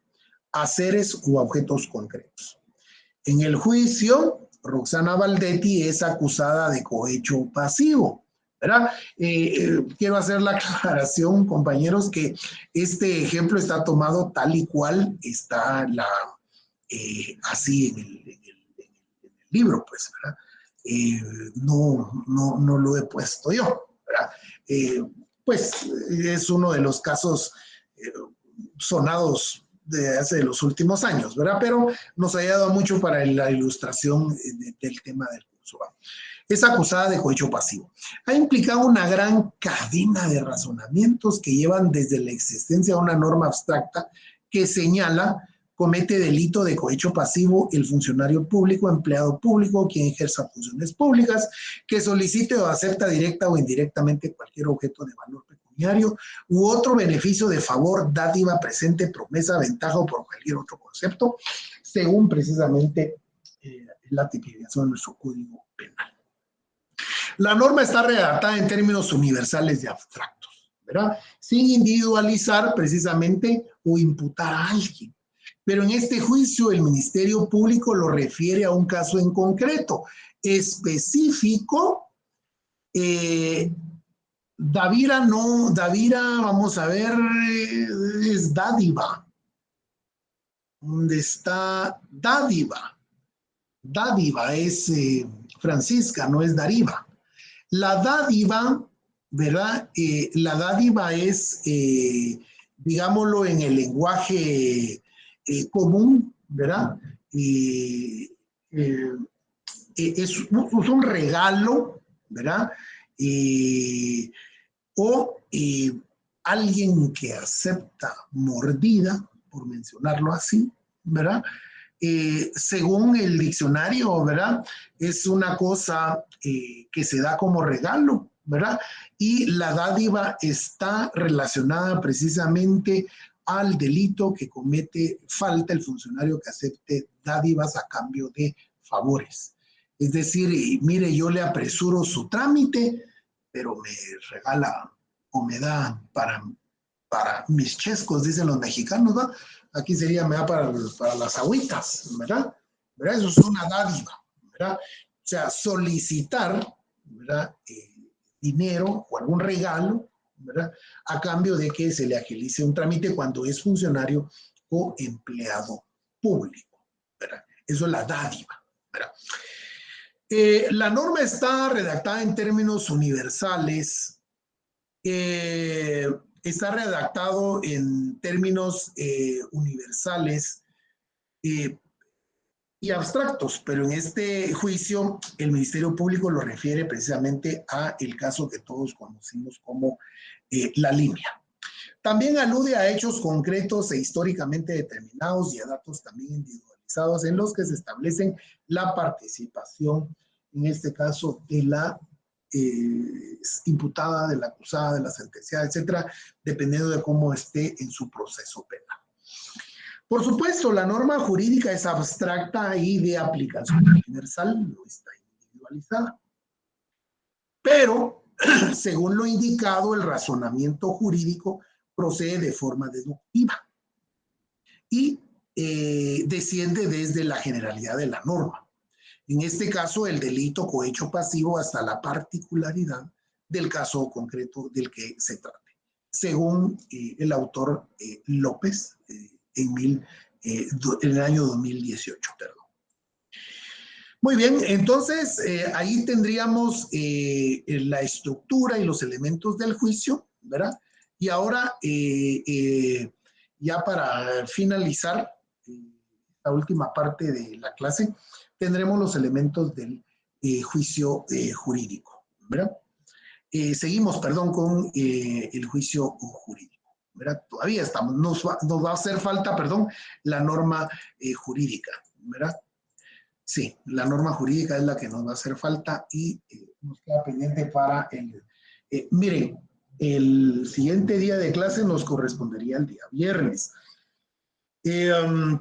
a seres u objetos concretos. En el juicio, Roxana Valdetti es acusada de cohecho pasivo, ¿verdad? Quiero hacer la aclaración, compañeros, que este ejemplo está tomado tal y cual está así en el libro, pues, ¿verdad? No lo he puesto yo, ¿verdad? Pues es uno de los casos sonados de hace los últimos años, ¿verdad? Pero nos ha ayudado mucho para la ilustración del tema del curso. Es acusada de cohecho pasivo. Ha implicado una gran cadena de razonamientos que llevan desde la existencia de una norma abstracta que señala: comete delito de cohecho pasivo el funcionario público, empleado público, quien ejerza funciones públicas, que solicite o acepta directa o indirectamente cualquier objeto de valor pecuniario u otro beneficio de favor, dádiva, presente, promesa, ventaja o por cualquier otro concepto, según precisamente la tipificación de nuestro Código Penal. La norma está redactada en términos universales y abstractos, ¿verdad? Sin individualizar precisamente o imputar a alguien. Pero en este juicio el Ministerio Público lo refiere a un caso en concreto, específico. Davira, vamos a ver, es dádiva. ¿Dónde está dádiva? Dádiva es Francisca, no es Dariva. La dádiva, ¿verdad? La dádiva es, digámoslo en el lenguaje común, ¿verdad? Es un regalo, ¿verdad? O alguien que acepta mordida, por mencionarlo así, ¿verdad? según el diccionario, ¿verdad? Es una cosa que se da como regalo, ¿verdad? Y la dádiva está relacionada precisamente al delito que comete falta el funcionario que acepte dádivas a cambio de favores. Es decir, mire, yo le apresuro su trámite, pero me regala o me da para mis chescos, dicen los mexicanos, ¿verdad? Aquí sería, me da para las agüitas, ¿verdad? ¿Verdad? Eso es una dádiva, ¿verdad? O sea, solicitar, ¿verdad? Dinero o algún regalo, ¿verdad? A cambio de que se le agilice un trámite cuando es funcionario o empleado público, ¿verdad? Eso es la dádiva, ¿verdad? La norma está redactada en términos universales, está redactado en términos universales y abstractos, pero en este juicio el Ministerio Público lo refiere precisamente a el caso que todos conocimos como la línea. También alude a hechos concretos e históricamente determinados y a datos también individualizados en los que se establecen la participación, en este caso, de la imputada, de la acusada, de la sentenciada, etcétera, dependiendo de cómo esté en su proceso penal. Por supuesto, la norma jurídica es abstracta y de aplicación universal, no está individualizada. Pero, según lo indicado, el razonamiento jurídico procede de forma deductiva y desciende desde la generalidad de la norma. En este caso, el delito cohecho pasivo hasta la particularidad del caso concreto del que se trate, según el autor López en el año 2018. Perdón. Muy bien, entonces ahí tendríamos la estructura y los elementos del juicio, ¿verdad? Y ahora, ya para finalizar la última parte de la clase, tendremos los elementos del juicio jurídico, ¿verdad? Seguimos, perdón, con el juicio jurídico, ¿verdad? Todavía estamos, nos va a hacer falta, perdón, la norma jurídica, ¿verdad? Sí, la norma jurídica es la que nos va a hacer falta y nos queda pendiente para el... miren, el siguiente día de clase nos correspondería el día viernes.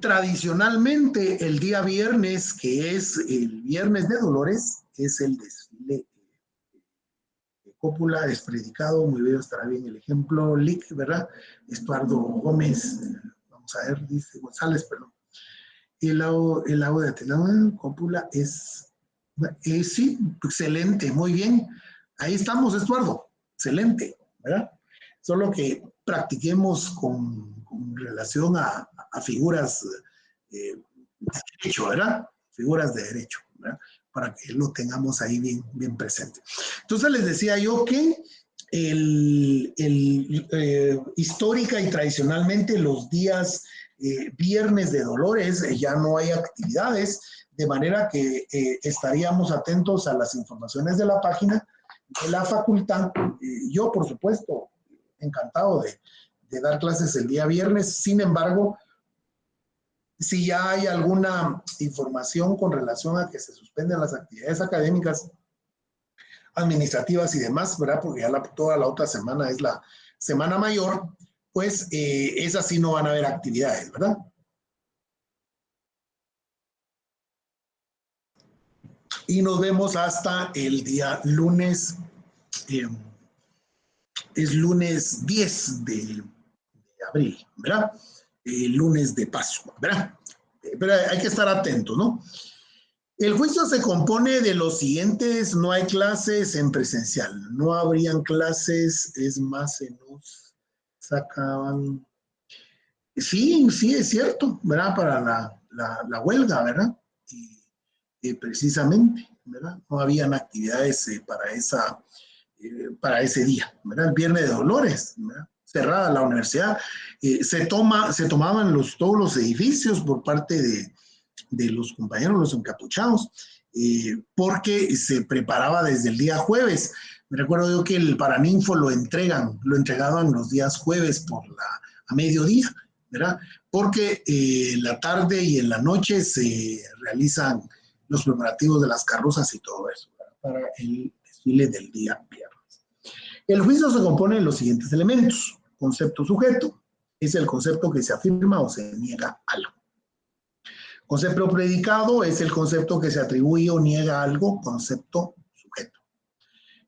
Tradicionalmente, el día viernes, que es el Viernes de Dolores, es el desfile de cópula, es predicado, muy bien, estará bien el ejemplo, Lic, ¿verdad? Estuardo Gómez, vamos a ver, dice González, perdón. El lago de Ateneo, cópula es, sí, excelente, muy bien. Ahí estamos, Estuardo, excelente, ¿verdad? Solo que practiquemos con relación a figuras de derecho, ¿verdad? Figuras de derecho, ¿verdad? Para que lo tengamos ahí bien presente. Entonces les decía yo que histórica y tradicionalmente los días Viernes de Dolores ya no hay actividades, de manera que estaríamos atentos a las informaciones de la página de la facultad. Yo, por supuesto, encantado de dar clases el día viernes. Sin embargo, si ya hay alguna información con relación a que se suspenden las actividades académicas, administrativas y demás, ¿verdad? Porque ya toda la otra semana es la Semana Mayor, pues esas sí no van a haber actividades, ¿verdad? Y nos vemos hasta el día lunes, es lunes 10 de abril, ¿verdad? Lunes de Pascua, ¿verdad? Pero hay que estar atentos, ¿no? El juicio se compone de los siguientes: no hay clases en presencial, no habrían clases, es más, se nos sacaban. Sí, es cierto, ¿verdad? Para la huelga, ¿verdad? Y precisamente, ¿verdad? No habían actividades para ese día, ¿verdad? El Viernes de Dolores, ¿verdad? Cerrada la universidad. Se tomaban todos los edificios por parte de los compañeros, los encapuchados, porque se preparaba desde el día jueves. Me recuerdo yo que el Paraninfo lo entregaban los días jueves a mediodía, ¿verdad? Porque en la tarde y en la noche se realizan los preparativos de las carrozas y todo eso, ¿verdad? Para el desfile del día viernes. El juicio se compone de los siguientes elementos. Concepto sujeto es el concepto que se afirma o se niega algo. Concepto predicado es el concepto que se atribuye o niega algo, concepto sujeto.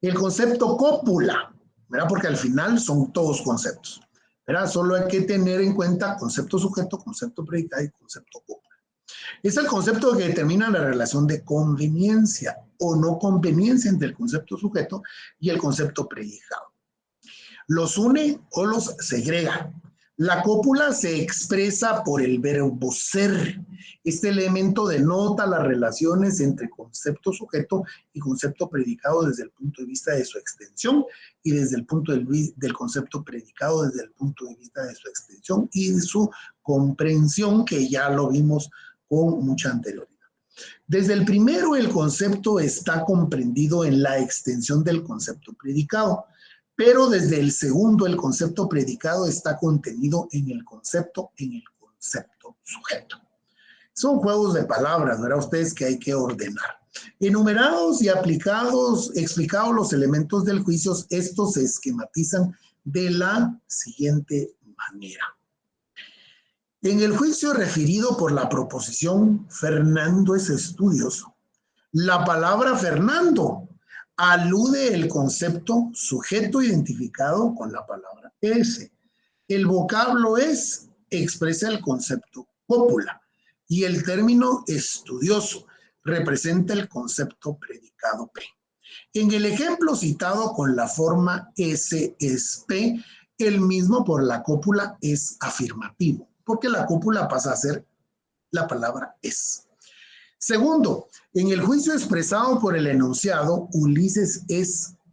El concepto cópula, ¿verdad? Porque al final son todos conceptos, ¿verdad? Solo hay que tener en cuenta concepto sujeto, concepto predicado y concepto cópula. Es el concepto que determina la relación de conveniencia o no conveniencia entre el concepto sujeto y el concepto predicado. Los une o los segrega. La cópula se expresa por el verbo ser. Este elemento denota las relaciones entre concepto sujeto y concepto predicado desde el punto de vista de su extensión y desde el punto del concepto predicado desde el punto de vista de su extensión y de su comprensión, que ya lo vimos con mucha anterioridad. Desde el primero, el concepto está comprendido en la extensión del concepto predicado, pero desde el segundo, el concepto predicado está contenido en el concepto sujeto. Son juegos de palabras, ¿verdad? Ustedes que hay que ordenar. Enumerados y explicados los elementos del juicio, estos se esquematizan de la siguiente manera. En el juicio referido por la proposición Fernando es estudioso, la palabra Fernando alude el concepto sujeto identificado con la palabra es. El vocablo es expresa el concepto cópula y el término estudioso representa el concepto predicado P. En el ejemplo citado con la forma S es P, el mismo por la cópula es afirmativo, porque la cópula pasa a ser la palabra es. Segundo, en el juicio expresado por el enunciado, Ulises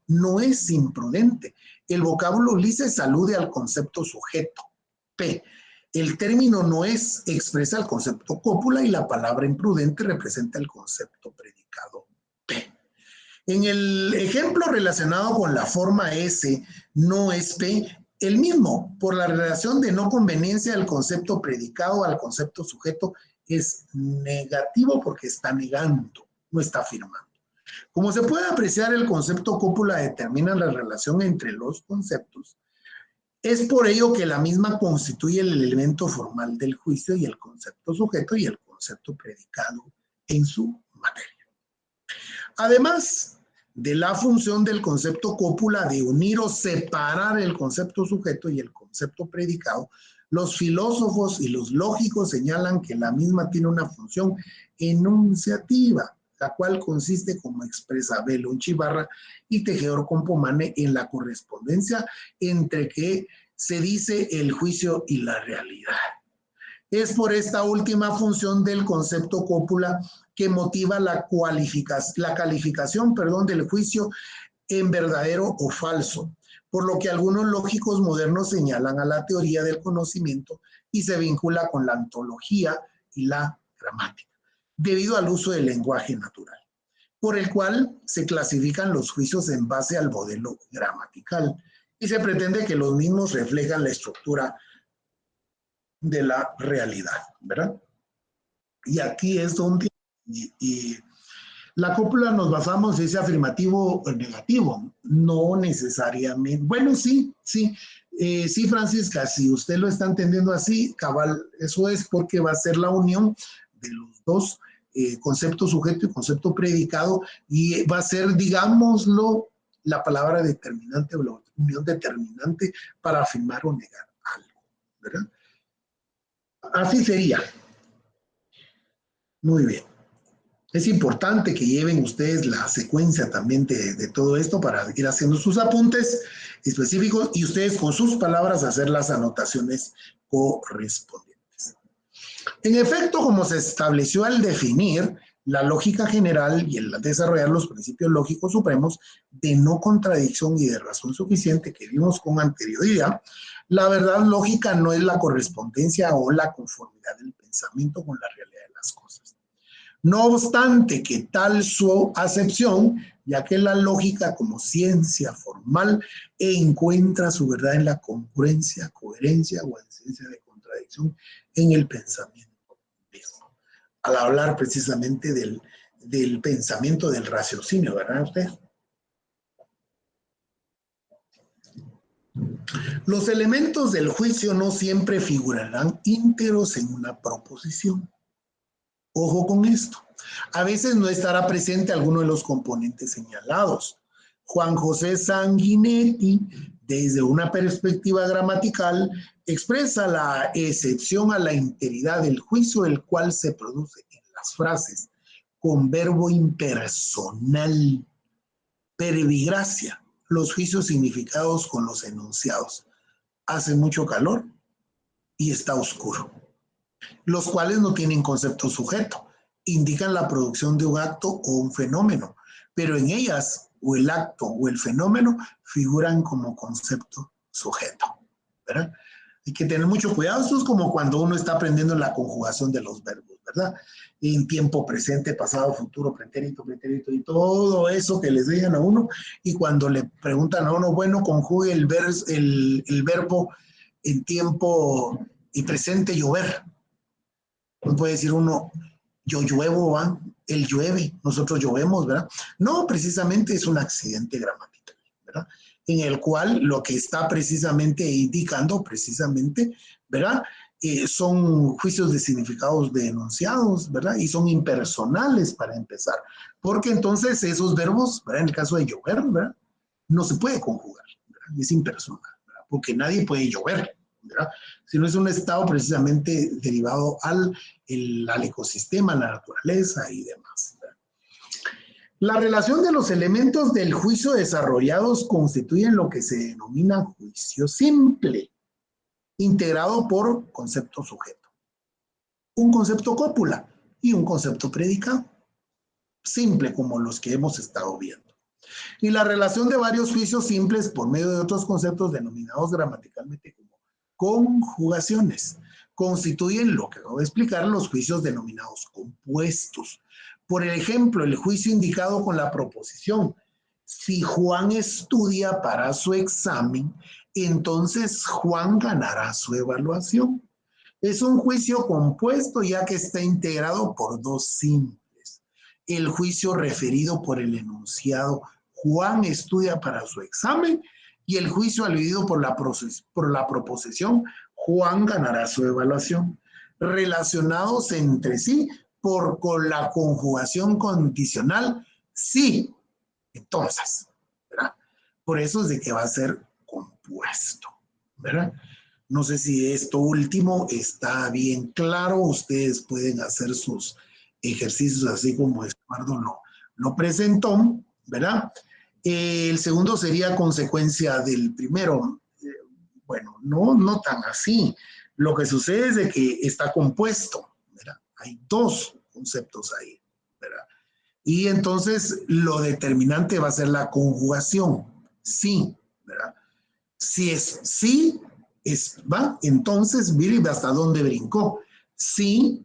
no es imprudente. El vocablo Ulises alude al concepto sujeto, P. El término no es expresa el concepto cópula y la palabra imprudente representa el concepto predicado, P. En el ejemplo relacionado con la forma S, no es P, el mismo, por la relación de no conveniencia del concepto predicado al concepto sujeto, es negativo porque está negando, no está afirmando. Como se puede apreciar, el concepto cópula determina la relación entre los conceptos. Es por ello que la misma constituye el elemento formal del juicio y el concepto sujeto y el concepto predicado en su materia. Además de la función del concepto cópula de unir o separar el concepto sujeto y el concepto predicado, los filósofos y los lógicos señalan que la misma tiene una función enunciativa, la cual consiste, como expresa Belonchi Ibarra y Tejedor Compomane, en la correspondencia entre que se dice el juicio y la realidad. Es por esta última función del concepto cópula que motiva la calificación del juicio en verdadero o falso, por lo que algunos lógicos modernos señalan a la teoría del conocimiento y se vincula con la ontología y la gramática, debido al uso del lenguaje natural, por el cual se clasifican los juicios en base al modelo gramatical y se pretende que los mismos reflejan la estructura de la realidad, ¿verdad? Y aquí es donde la cópula nos basamos, dice afirmativo o negativo, no necesariamente. Bueno, sí, Francisca, si usted lo está entendiendo así, cabal, eso es porque va a ser la unión de los dos concepto sujeto y concepto predicado y va a ser, digámoslo, la palabra determinante o la unión determinante para afirmar o negar algo, ¿verdad? Así sería. Muy bien. Es importante que lleven ustedes la secuencia también de todo esto para ir haciendo sus apuntes específicos y ustedes con sus palabras hacer las anotaciones correspondientes. En efecto, como se estableció al definir la lógica general y el desarrollar los principios lógicos supremos de no contradicción y de razón suficiente que vimos con anterioridad, la verdad lógica no es la correspondencia o la conformidad del pensamiento con la realidad de las cosas. No obstante que tal su acepción, ya que la lógica como ciencia formal encuentra su verdad en la congruencia, coherencia o ausencia de contradicción comprensión, en el pensamiento mismo. Al hablar precisamente del pensamiento, del raciocinio, ¿verdad usted? Los elementos del juicio no siempre figurarán íntegros en una proposición. Ojo con esto. A veces no estará presente alguno de los componentes señalados. Juan José Sanguinetti, desde una perspectiva gramatical, expresa la excepción a la integridad del juicio, el cual se produce en las frases con verbo impersonal. Pervigracia, los juicios significados con los enunciados. Hace mucho calor y está oscuro, los cuales no tienen concepto sujeto, indican la producción de un acto o un fenómeno, pero en ellas o el acto o el fenómeno figuran como concepto sujeto, ¿verdad? Hay que tener mucho cuidado. Esto es como cuando uno está aprendiendo la conjugación de los verbos, ¿verdad? En tiempo presente, pasado, futuro, pretérito, pretérito y todo eso que les digan a uno. Y cuando le preguntan a uno, bueno, conjugue el verbo en tiempo y presente, llover. No puede decir uno, yo lluevo, ¿va? Él llueve, nosotros llovemos, ¿verdad? No, precisamente es un accidente gramatical, ¿verdad? En el cual lo que está precisamente indicando, precisamente, ¿verdad? Son juicios de significados de enunciados, ¿verdad? Y son impersonales para empezar, porque entonces esos verbos, ¿verdad? En el caso de llover, ¿verdad? No se puede conjugar, ¿verdad? Es impersonal, ¿verdad? Porque nadie puede llover, ¿verdad? Sino es un estado precisamente derivado al ecosistema, a la naturaleza y demás, ¿verdad? La relación de los elementos del juicio desarrollados constituyen lo que se denomina juicio simple, integrado por concepto sujeto, un concepto cópula y un concepto predicado, simple como los que hemos estado viendo. Y la relación de varios juicios simples por medio de otros conceptos denominados gramaticalmente como conjugaciones constituyen lo que acabo de explicar, los juicios denominados compuestos. Por ejemplo, el juicio indicado con la proposición: si Juan estudia para su examen, entonces Juan ganará su evaluación. Es un juicio compuesto ya que está integrado por dos simples. El juicio referido por el enunciado Juan estudia para su examen y el juicio aludido por la proposición Juan ganará su evaluación, relacionados entre sí con la conjugación condicional sí, entonces, ¿verdad? Por eso es de que va a ser compuesto, ¿verdad? No sé si esto último está bien claro. Ustedes pueden hacer sus ejercicios así como Eduardo lo presentó, ¿verdad? El segundo sería consecuencia del primero. Bueno, no tan así. Lo que sucede es de que está compuesto, ¿verdad? Hay dos conceptos ahí, ¿verdad? Y entonces lo determinante va a ser la conjugación, sí, ¿verdad? Si es sí, va, entonces, mire hasta dónde brincó. Sí,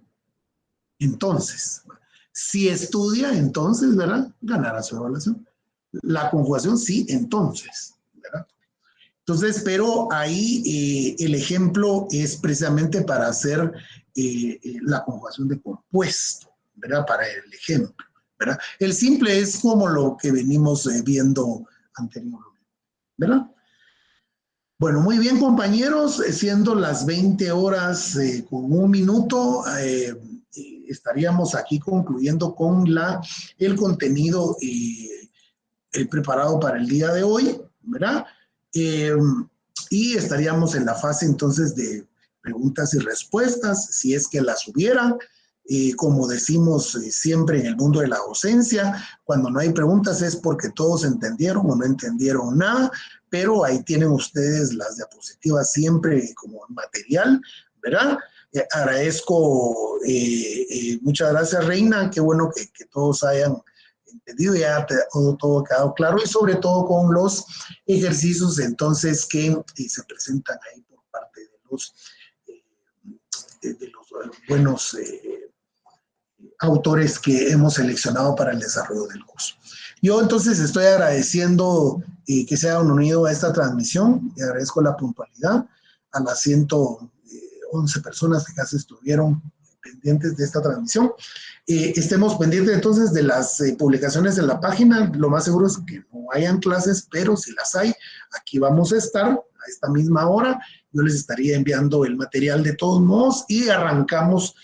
entonces. Si estudia, entonces, ¿verdad? Ganará su evaluación. La conjugación, sí, entonces, ¿verdad? Entonces, pero ahí el ejemplo es precisamente para hacer la conjugación de compuesto, ¿verdad? Para el ejemplo, ¿verdad? El simple es como lo que venimos viendo anteriormente, ¿verdad? Bueno, muy bien, compañeros, siendo las 20 horas con un minuto, estaríamos aquí concluyendo con el contenido preparado para el día de hoy, ¿verdad? Y estaríamos en la fase entonces de preguntas y respuestas, si es que las hubiera. Como decimos siempre en el mundo de la docencia, cuando no hay preguntas es porque todos entendieron o no entendieron nada, pero ahí tienen ustedes las diapositivas siempre como material, ¿verdad? Agradezco, muchas gracias, Reina, qué bueno que todos hayan entendido, ya todo ha quedado claro, y sobre todo con los ejercicios entonces que se presentan ahí por parte de los buenos autores que hemos seleccionado para el desarrollo del curso. Yo entonces estoy agradeciendo que se hayan unido a esta transmisión y agradezco la puntualidad a las 11 personas que casi estuvieron pendientes de esta transmisión. Estemos pendientes entonces de las publicaciones en la página. Lo más seguro es que no hayan clases, pero si las hay, aquí vamos a estar a esta misma hora. Yo les estaría enviando el material de todos modos y arrancamos.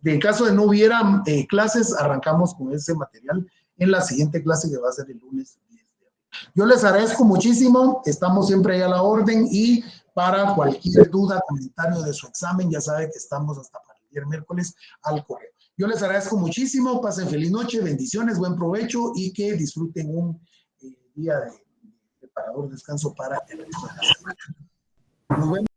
En caso de no hubiera clases, arrancamos con ese material en la siguiente clase que va a ser el lunes 10 de abril. Yo les agradezco muchísimo, estamos siempre ahí a la orden y para cualquier duda, comentario de su examen, ya sabe que estamos hasta para el día miércoles al correo. Yo les agradezco muchísimo, pasen feliz noche, bendiciones, buen provecho y que disfruten un día de preparador descanso para el resto de la semana. Nos vemos.